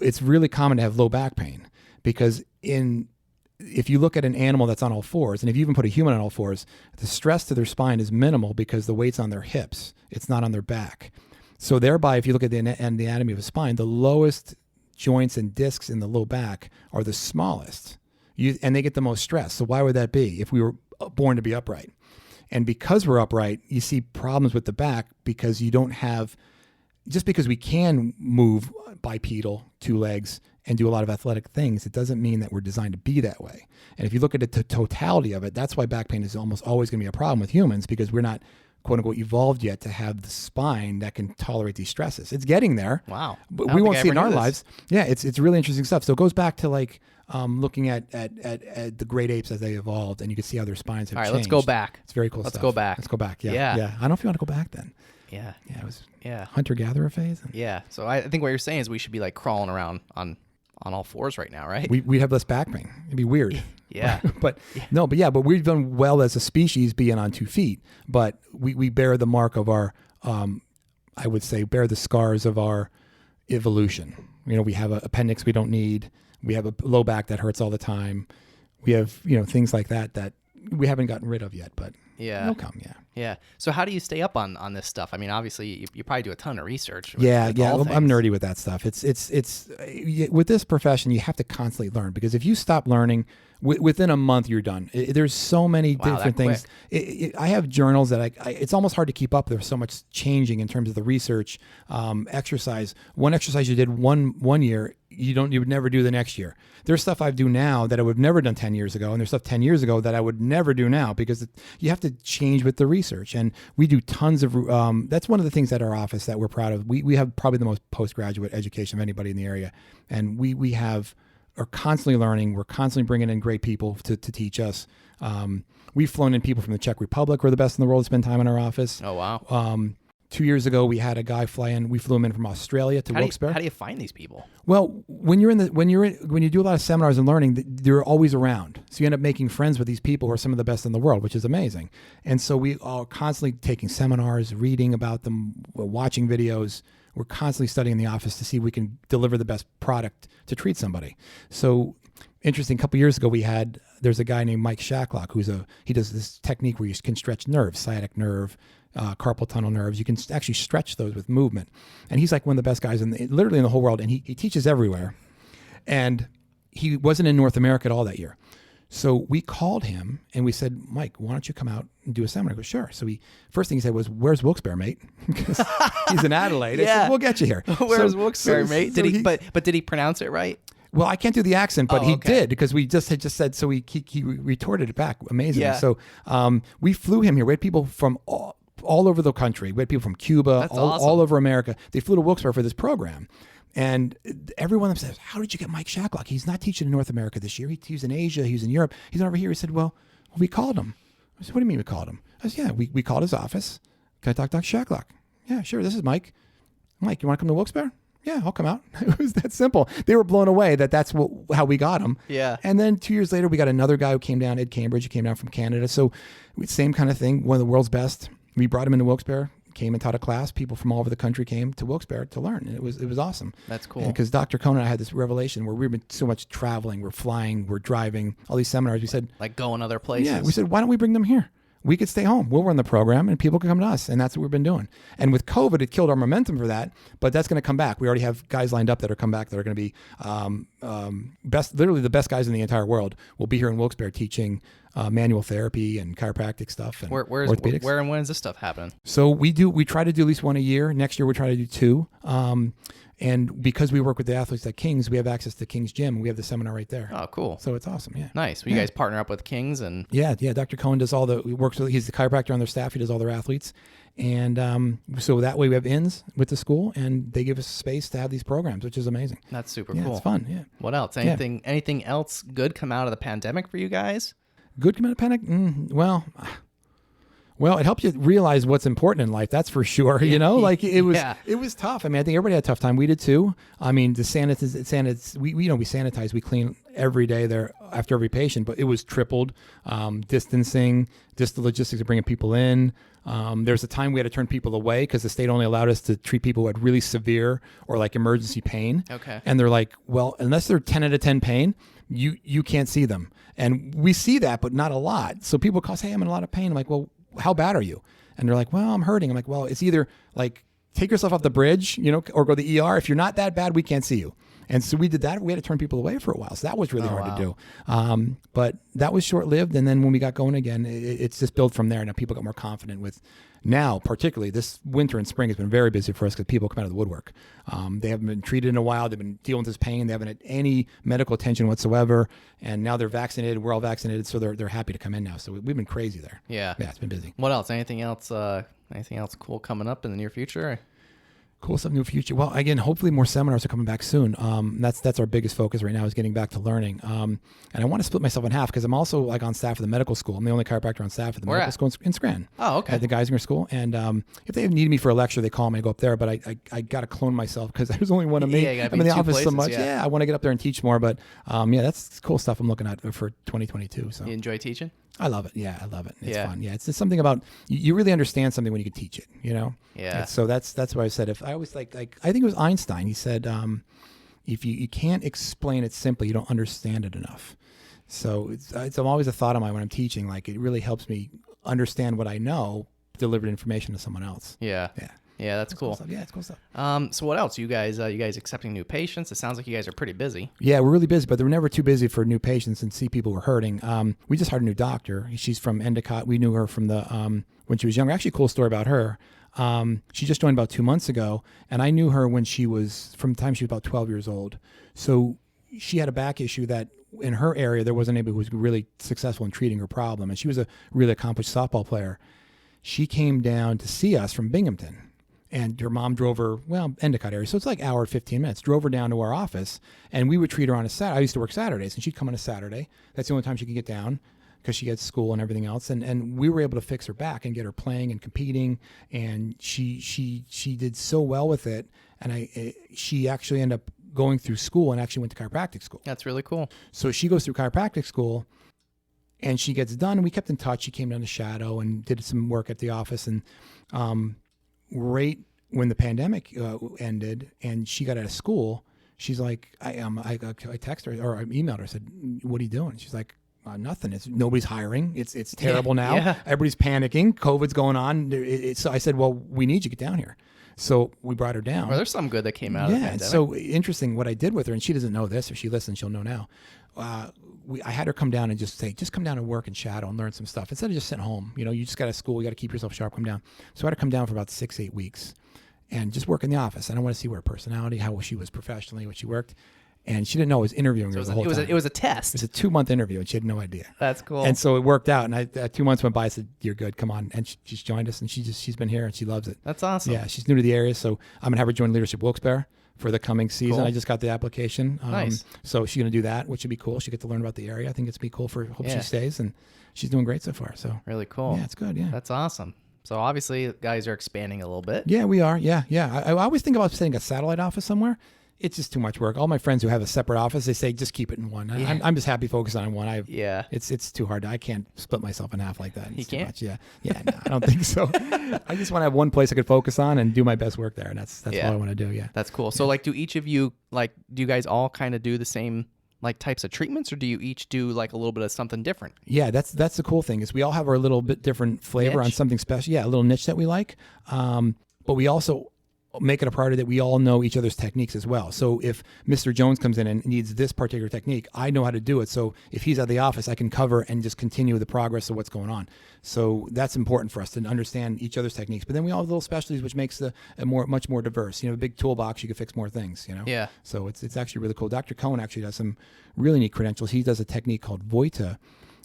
[SPEAKER 2] it's really common to have low back pain. Because if you look at an animal that's on all fours, and if you even put a human on all fours, the stress to their spine is minimal because the weight's on their hips. It's not on their back. So thereby, if you look at the anatomy of a spine, the lowest joints and discs in the low back are the smallest. And they get the most stress. So why would that be if we were born to be upright? And because we're upright, you see problems with the back because you don't have, just because we can move bipedal, 2 legs, and do a lot of athletic things, it doesn't mean that we're designed to be that way. And if you look at the totality of it, that's why back pain is almost always going to be a problem with humans, because we're not, quote unquote, evolved yet to have the spine that can tolerate these stresses. It's getting there.
[SPEAKER 1] Wow.
[SPEAKER 2] But we won't see it in our lives. Yeah, it's really interesting stuff. So it goes back to like looking at the great apes as they evolved, and you can see how their spines have changed.
[SPEAKER 1] All right, let's go back.
[SPEAKER 2] It's very cool
[SPEAKER 1] Let's
[SPEAKER 2] stuff.
[SPEAKER 1] go back.
[SPEAKER 2] Let's go back. Yeah. I don't know if you want to go back then.
[SPEAKER 1] Yeah.
[SPEAKER 2] Yeah, it was
[SPEAKER 1] Yeah.
[SPEAKER 2] hunter-gatherer phase.
[SPEAKER 1] Yeah. So I think what you're saying is we should be like crawling around on all fours right now, right?
[SPEAKER 2] We have less back pain. It'd be weird.
[SPEAKER 1] Yeah.
[SPEAKER 2] but we've done well as a species being on 2 feet, but we bear the mark of our, I would say, bear the scars of our evolution. You know, we have an appendix we don't need. We have a low back that hurts all the time. We have, you know, things like that we haven't gotten rid of yet, but
[SPEAKER 1] yeah,
[SPEAKER 2] they'll come.
[SPEAKER 1] Yeah. So how do you stay up on this stuff? I mean, obviously you probably do a ton of research.
[SPEAKER 2] With I'm nerdy with that stuff. It's with this profession, you have to constantly learn, because if you stop learning within a month, you're done. There's so many different things. I have journals that it's almost hard to keep up. There's so much changing in terms of the research, exercise. One exercise you did one year, you would never do the next year. There's stuff I do now that I would have never done 10 years ago, and there's stuff 10 years ago that I would never do now, because you have to change with the research. And we do tons of, that's one of the things at our office that we're proud of. We have probably the most postgraduate education of anybody in the area. And we are constantly learning. We're constantly bringing in great people to teach us. We've flown in people from the Czech Republic, who are the best in the world, to spend time in our office.
[SPEAKER 1] Oh, wow.
[SPEAKER 2] 2 years ago, we had a guy fly in. We flew him in from Australia to Wilkes-Barre.
[SPEAKER 1] How do you find these people?
[SPEAKER 2] Well, when you do a lot of seminars and learning, they're always around. So you end up making friends with these people who are some of the best in the world, which is amazing. And so we are constantly taking seminars, reading about them, watching videos. We're constantly studying in the office to see if we can deliver the best product to treat somebody. So interesting. A couple years ago, there's a guy named Mike Shacklock he does this technique where you can stretch nerves, sciatic nerve, carpal tunnel nerves. You can actually stretch those with movement. And he's like one of the best guys literally in the whole world. And he teaches everywhere. And he wasn't in North America at all that year. So we called him and we said, Mike, why don't you come out and do a seminar? He goes, sure. So first thing he said was, where's Wilkes-Barre, mate? Because he's in Adelaide. I said, we'll get you here.
[SPEAKER 1] Where's Wilkes-Barre, mate? But did he pronounce it right?
[SPEAKER 2] Well, I can't do the accent, but he did, because we just said, so he retorted it back. Amazing. Yeah. So we flew him here. We had people from all over the country. We had people from Cuba, all over America. They flew to Wilkes-Barre for this program. And every one of them says, how did you get Mike Shacklock? He's not teaching in North America this year. He's in Asia. He's in Europe. He's not over here. He said, well, we called him. I said, what do you mean we called him? I said, yeah, we called his office. Can I talk to Dr. Shacklock? Yeah, sure. This is Mike. Mike, you want to come to Wilkes-Barre? Yeah, I'll come out. It was that simple. They were blown away that's how we got him.
[SPEAKER 1] Yeah.
[SPEAKER 2] And then 2 years later, we got another guy who came down, Ed Cambridge, who came down from Canada. So same kind of thing, one of the world's best. We brought him into Wilkes-Barre, came and taught a class. People from all over the country came to Wilkes-Barre to learn. And it was awesome.
[SPEAKER 1] That's cool.
[SPEAKER 2] Because Dr. Cohen and I had this revelation where we've been so much traveling, we're flying, we're driving, all these seminars. We said,
[SPEAKER 1] like going other places.
[SPEAKER 2] Yeah, we said, why don't we bring them here? We could stay home. We'll run the program and people can come to us. And that's what we've been doing. And with COVID, it killed our momentum for that, but that's going to come back. We already have guys lined up that are come back that are going to be literally the best guys in the entire world will be here in Wilkes-Barre teaching manual therapy and chiropractic stuff and orthopedics.
[SPEAKER 1] Where and when is this stuff happen?
[SPEAKER 2] So we try to do at least one a year. Next year, we'll try to do 2. And because we work with the athletes at King's, we have access to King's Gym. We have the seminar right there.
[SPEAKER 1] Oh, cool.
[SPEAKER 2] So it's awesome. Yeah.
[SPEAKER 1] Nice. Well, you guys partner up with King's and...
[SPEAKER 2] Yeah. Dr. Cohen does he's the chiropractor on their staff. He does all their athletes. And so that way we have ins with the school and they give us space to have these programs, which is amazing.
[SPEAKER 1] That's super cool.
[SPEAKER 2] It's fun. Yeah.
[SPEAKER 1] What else? Anything else good come out of the pandemic for you guys?
[SPEAKER 2] Good come out of panic? Well, it helps you realize what's important in life. That's for sure. You know, like it was tough. I mean, I think everybody had a tough time. We did too. I mean, we sanitize, we clean every day there after every patient, but it was tripled, distancing, just the logistics of bringing people in. There's a time we had to turn people away because the state only allowed us to treat people who had really severe or like emergency pain.
[SPEAKER 1] Okay.
[SPEAKER 2] And they're like, well, unless they're 10 out of 10 pain, you can't see them. And we see that, but not a lot. So people call, hey, I'm in a lot of pain. I'm like, well, how bad are you? And they're like, well, I'm hurting. I'm like, well, it's either like take yourself off the bridge, or go to the ER. If you're not that bad, we can't see you. And so we did that. We had to turn people away for a while. So that was really hard to do. But that was short-lived. And then when we got going again, it's just built from there. Now people got more confident with now, particularly this winter and spring has been very busy for us because people come out of the woodwork. They haven't been treated in a while. They've been dealing with this pain. They haven't had any medical attention whatsoever. And now they're vaccinated. We're all vaccinated. So they're happy to come in now. So we've been crazy there.
[SPEAKER 1] Yeah.
[SPEAKER 2] Yeah, it's been busy.
[SPEAKER 1] What else? Anything else cool coming up in the near future?
[SPEAKER 2] Cool stuff in the future. Well, again, hopefully more seminars are coming back soon. That's our biggest focus right now is getting back to learning. And I want to split myself in half because I'm also like on staff at the medical school. I'm the only chiropractor on staff at the medical school in Scranton.
[SPEAKER 1] Oh, okay.
[SPEAKER 2] At the Geisinger School. And if they need me for a lecture, they call me to go up there. But I got to clone myself because there's only one of me.
[SPEAKER 1] Yeah,
[SPEAKER 2] I'm in the office so much. Yeah, I want to get up there and teach more. But that's cool stuff I'm looking at for 2022. So
[SPEAKER 1] you enjoy teaching?
[SPEAKER 2] I love it. Yeah, I love it. It's fun. Yeah, it's just something about you really understand something when you can teach it.
[SPEAKER 1] Yeah.
[SPEAKER 2] So that's why I said if I was like I think it was Einstein. He said if you can't explain it simply, you don't understand it enough. So it's always a thought of mine when I'm teaching. Like it really helps me understand what I know, delivered information to someone else.
[SPEAKER 1] Yeah.
[SPEAKER 2] Yeah.
[SPEAKER 1] Yeah, that's cool.
[SPEAKER 2] Yeah, it's cool stuff.
[SPEAKER 1] So what else? You guys accepting new patients? It sounds like you guys are pretty busy.
[SPEAKER 2] Yeah, we're really busy, but we're never too busy for new patients and see people who are hurting. We just hired a new doctor. She's from Endicott. We knew her from the when she was younger. Actually, a cool story about her. She just joined about 2 months ago, and I knew her when from the time she was about 12 years old. So she had a back issue that in her area there wasn't anybody who was really successful in treating her problem, and she was a really accomplished softball player. She came down to see us from Binghamton. And her mom drove her, Endicott area. So it's like an hour, 15 minutes. Drove her down to our office, and we would treat her on a Saturday. I used to work Saturdays, and she'd come on a Saturday. That's the only time she could get down because she had school and everything else. And we were able to fix her back and get her playing and competing. And she did so well with it. And she actually ended up going through school and actually went to chiropractic school.
[SPEAKER 1] That's really cool.
[SPEAKER 2] So she goes through chiropractic school, and she gets done. And we kept in touch. She came down to Shadow and did some work at the office. And right when the pandemic ended and she got out of school, she's like, I texted her or I emailed her. I said, "What are you doing?" She's like, "Nothing. Nobody's hiring. It's terrible now.
[SPEAKER 1] Yeah.
[SPEAKER 2] Everybody's panicking. COVID's going on." So I said, "Well, we need you to get down here." So we brought her down.
[SPEAKER 1] Well, there's some good that came out of the pandemic.
[SPEAKER 2] Yeah, so interesting what I did with her, and she doesn't know this. If she listens, she'll know now. I had her come down and just say, just come down and work in Shadow and learn some stuff. Instead of just sitting home, you just got to school, you got to keep yourself sharp, come down. So I had her come down for about 6-8 weeks and just work in the office. And I want to see what her personality, how she was professionally, what she worked. And she didn't know I was interviewing her the whole time.
[SPEAKER 1] It was a test.
[SPEAKER 2] It was a 2-month interview, and she had no idea.
[SPEAKER 1] That's cool.
[SPEAKER 2] And so it worked out. And 2 months went by. I said, "You're good. Come on." And she's joined us, and she's been here, and she loves it.
[SPEAKER 1] That's awesome.
[SPEAKER 2] Yeah, she's new to the area, so I'm gonna have her join Leadership Wilkes-Barre for the coming season.
[SPEAKER 1] Cool.
[SPEAKER 2] I just got the application.
[SPEAKER 1] Nice.
[SPEAKER 2] So she's gonna do that, which would be cool. She'll get to learn about the area. I think it's be cool for. Hope she stays, and she's doing great so far. So
[SPEAKER 1] really cool.
[SPEAKER 2] Yeah, it's good. Yeah,
[SPEAKER 1] that's awesome. So obviously, guys are expanding a little bit.
[SPEAKER 2] Yeah, we are. Yeah. I always think about setting a satellite office somewhere. It's just too much work. All my friends who have a separate office, they say just keep it in one.
[SPEAKER 1] Yeah.
[SPEAKER 2] I'm just happy focusing on one.
[SPEAKER 1] It's
[SPEAKER 2] too hard. I can't split myself in half like that. It's
[SPEAKER 1] you
[SPEAKER 2] too
[SPEAKER 1] can't?
[SPEAKER 2] much. Yeah. No, I don't think so. I just want to have one place I could focus on and do my best work there, and that's all I want to do. Yeah.
[SPEAKER 1] That's cool. So do each of you do you guys all kind of do the same types of treatments, or do you each do a little bit of something different?
[SPEAKER 2] Yeah, that's the cool thing is we all have our little bit different flavor
[SPEAKER 1] niche.
[SPEAKER 2] On something special. Yeah, a little niche that we like. But we also make it a priority that we all know each other's techniques as well. So if Mr. Jones comes in and needs this particular technique, I know how to do it. So if he's at the office, I can cover and just continue the progress of what's going on. So that's important for us to understand each other's techniques. But then we all have little specialties, which makes much more diverse. A big toolbox, you can fix more things,
[SPEAKER 1] Yeah.
[SPEAKER 2] So it's actually really cool. Dr. Cohen actually does some really neat credentials. He does a technique called Voita,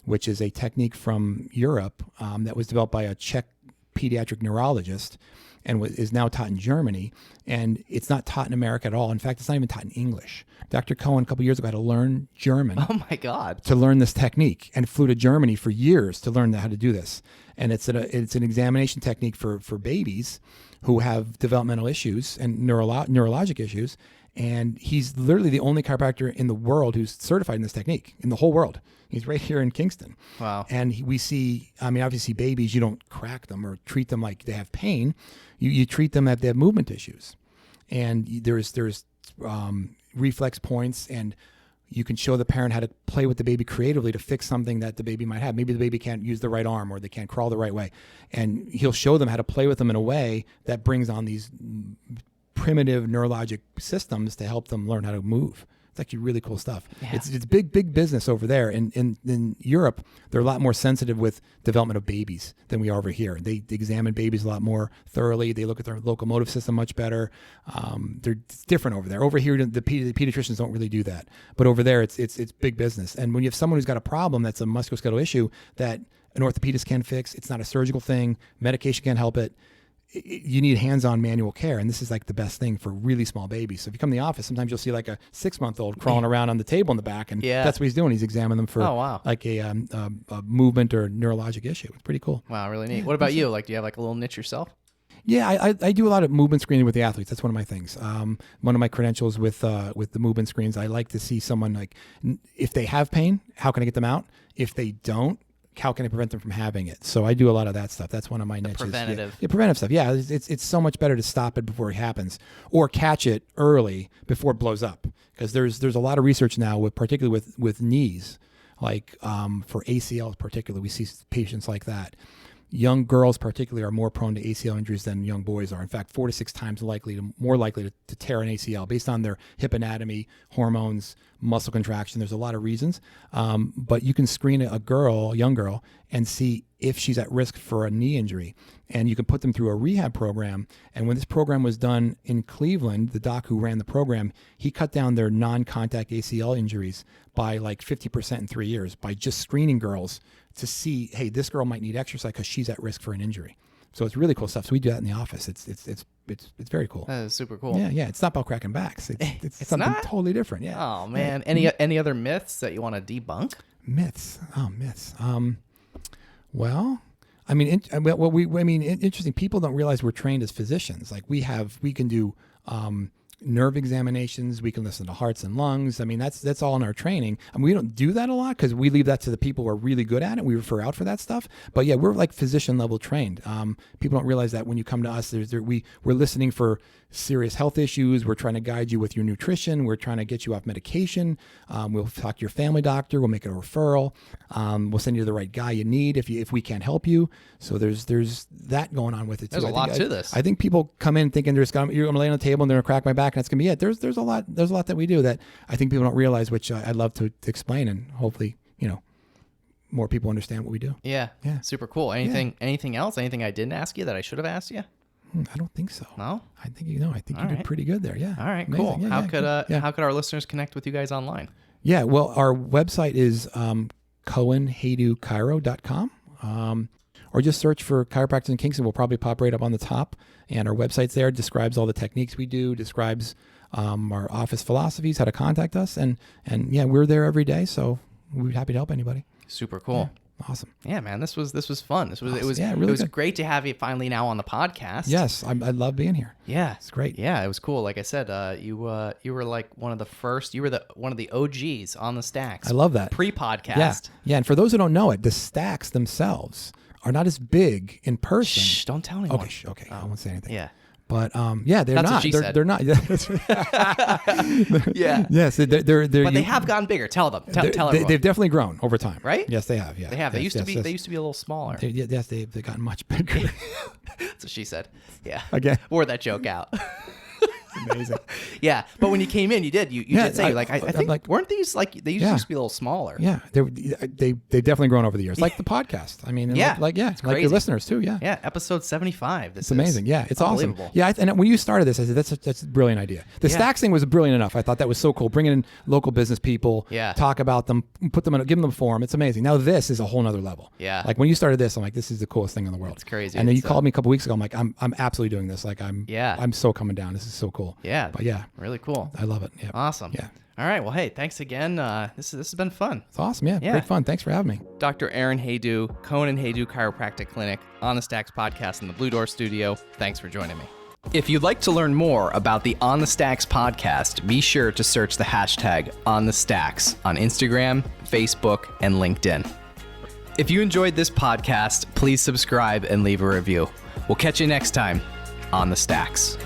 [SPEAKER 2] which is a technique from Europe that was developed by a Czech pediatric neurologist and is now taught in Germany. And it's not taught in America at all. In fact, it's not even taught in English. Dr. Cohen, a couple years ago, had to learn German.
[SPEAKER 1] Oh, my God.
[SPEAKER 2] To learn this technique, and flew to Germany for years to learn how to do this. And it's an examination technique for babies who have developmental issues and neurologic issues. And he's literally the only chiropractor in the world who's certified in this technique, in the whole world. He's right here in Kingston.
[SPEAKER 1] Wow.
[SPEAKER 2] And we see, obviously babies, you don't crack them or treat them like they have pain. You treat them if they have movement issues. And there's reflex points, and you can show the parent how to play with the baby creatively to fix something that the baby might have. Maybe the baby can't use the right arm, or they can't crawl the right way. And he'll show them how to play with them in a way that brings on these primitive neurologic systems to help them learn how to move. It's actually really cool stuff. Yeah. It's big business over there. In Europe, they're a lot more sensitive with development of babies than we are over here. They examine babies a lot more thoroughly. They look at their locomotive system much better. It's different over there. Over here, the pediatricians don't really do that. But over there, it's big business. And when you have someone who's got a problem that's a musculoskeletal issue that an orthopedist can fix, it's not a surgical thing, medication can't help it. You need hands-on manual care, and this is like the best thing for really small babies. So if you come to the office, sometimes you'll see like a 6-month-old crawling around on the table in the back, and that's what he's doing. He's examining them for like a movement or neurologic issue. It's pretty cool.
[SPEAKER 1] Wow, really neat. What about you? Like, do you have like a little niche yourself?
[SPEAKER 2] Yeah, I do a lot of movement screening with the athletes. That's one of my things. One of my credentials with the movement screens, I like to see someone like, if they have pain, how can I get them out? If they don't, how can I prevent them from having it? So I do a lot of that stuff. That's one of my niches.
[SPEAKER 1] Preventative.
[SPEAKER 2] Yeah, preventive stuff. Yeah, it's so much better to stop it before it happens or catch it early before it blows up. Because there's a lot of research now, particularly with knees, like for ACLs particularly, we see patients like that. Young girls particularly are more prone to ACL injuries than young boys are. In fact, 4 to 6 times more likely to tear an ACL based on their hip anatomy, hormones, muscle contraction. There's a lot of reasons. But you can screen a young girl, and see if she's at risk for a knee injury. And you can put them through a rehab program. And when this program was done in Cleveland, the doc who ran the program, he cut down their non-contact ACL injuries by like 50% in 3 years by just screening girls to see, hey, this girl might need exercise because she's at risk for an injury. So it's really cool stuff. So we do that in the office. It's very cool.
[SPEAKER 1] That is super cool.
[SPEAKER 2] Yeah. It's not about cracking backs. It's something totally different. Yeah.
[SPEAKER 1] Oh man. Yeah. Any other myths that you want to debunk?
[SPEAKER 2] Myths. Well, I mean, interesting. People don't realize we're trained as physicians. Like we can do nerve examinations. We can listen to hearts and lungs. I mean, that's all in our training. I mean, we don't do that a lot because we leave that to the people who are really good at it. We refer out for that stuff. But yeah, we're like physician level trained. People don't realize that when you come to us, we're listening for serious health issues. We're trying to guide you with your nutrition. We're trying to get you off medication. We'll talk to your family doctor. We'll make a referral. We'll send you to the right guy you need if we can't help you. So there's that going on with it too.
[SPEAKER 1] There's a lot to this.
[SPEAKER 2] I think people come in thinking you're going to lay on the table and they're going to crack my back and that's going to be it. There's a lot that we do that I think people don't realize, which I'd love to explain, and hopefully, more people understand what we do.
[SPEAKER 1] Yeah. Super cool. Anything else? Anything I didn't ask you that I should have asked you?
[SPEAKER 2] I don't think so.
[SPEAKER 1] No?
[SPEAKER 2] I think you did pretty good there. Yeah.
[SPEAKER 1] All right,
[SPEAKER 2] amazing.
[SPEAKER 1] cool.
[SPEAKER 2] Yeah,
[SPEAKER 1] how could our listeners connect with you guys online?
[SPEAKER 2] Yeah, well, our website is cohenhayduchiro.com. Or just search for chiropractic in Kingston. We'll probably pop right up on the top. And our website's there, describes all the techniques we do, describes our office philosophies, how to contact us. And yeah, we're there every day. So we'd be happy to help anybody.
[SPEAKER 1] Super cool.
[SPEAKER 2] Yeah. Awesome.
[SPEAKER 1] Yeah, man, this was fun.
[SPEAKER 2] Awesome.
[SPEAKER 1] It was great to have you finally now on the podcast.
[SPEAKER 2] Yes, I love being here.
[SPEAKER 1] Yeah,
[SPEAKER 2] it's great.
[SPEAKER 1] Yeah, it was cool. Like I said, you were like one of the first. You were one of the OGs on the Stacks.
[SPEAKER 2] I love that
[SPEAKER 1] pre-podcast.
[SPEAKER 2] Yeah. And for those who don't know it, the Stacks themselves are not as big in person.
[SPEAKER 1] Shh! Don't tell anyone.
[SPEAKER 2] Okay. I won't say anything.
[SPEAKER 1] Yeah.
[SPEAKER 2] But they're
[SPEAKER 1] That's
[SPEAKER 2] not.
[SPEAKER 1] What she said.
[SPEAKER 2] They're not.
[SPEAKER 1] Yeah.
[SPEAKER 2] Yes, they're.
[SPEAKER 1] But they have gotten bigger. Tell them. Tell everyone.
[SPEAKER 2] They've definitely grown over time.
[SPEAKER 1] Right?
[SPEAKER 2] Yes, they have. Yeah.
[SPEAKER 1] They have. They used to be a little smaller.
[SPEAKER 2] Yes, they've gotten much bigger.
[SPEAKER 1] That's what she said. Yeah.
[SPEAKER 2] Okay.
[SPEAKER 1] Wore that joke out.
[SPEAKER 2] Amazing.
[SPEAKER 1] Yeah, but when you came in, you did say I think like, weren't these like they used to be a little smaller?
[SPEAKER 2] Yeah, they've definitely grown over the years, like the podcast. I mean, like your listeners too. Yeah,
[SPEAKER 1] episode 75.
[SPEAKER 2] It's amazing. Yeah, it's awesome.
[SPEAKER 1] Yeah,
[SPEAKER 2] and when you started this, I said that's a brilliant idea. The Stacks thing was brilliant enough. I thought that was so cool. Bringing in local business people, talk about them, give them a forum. It's amazing. Now this is a whole nother level.
[SPEAKER 1] Yeah,
[SPEAKER 2] like when you started this, I'm like, this is the coolest thing in the world.
[SPEAKER 1] It's crazy.
[SPEAKER 2] And then you called me a couple weeks ago. I'm like, I'm absolutely doing this. Like I'm so coming down. This is so cool.
[SPEAKER 1] Yeah,
[SPEAKER 2] but yeah.
[SPEAKER 1] Really cool.
[SPEAKER 2] I love it. Yeah.
[SPEAKER 1] Awesome.
[SPEAKER 2] Yeah.
[SPEAKER 1] All right. Well, hey, thanks again. This has been fun.
[SPEAKER 2] It's awesome. Yeah. Great fun. Thanks for having me.
[SPEAKER 1] Dr. Aaron Haydu, Cohen Haydu Chiropractic Clinic, on the Stacks podcast in the Blue Door Studio. Thanks for joining me. If you'd like to learn more about the On the Stacks podcast, be sure to search the hashtag #OnTheStacks on Instagram, Facebook, and LinkedIn. If you enjoyed this podcast, please subscribe and leave a review. We'll catch you next time on the Stacks.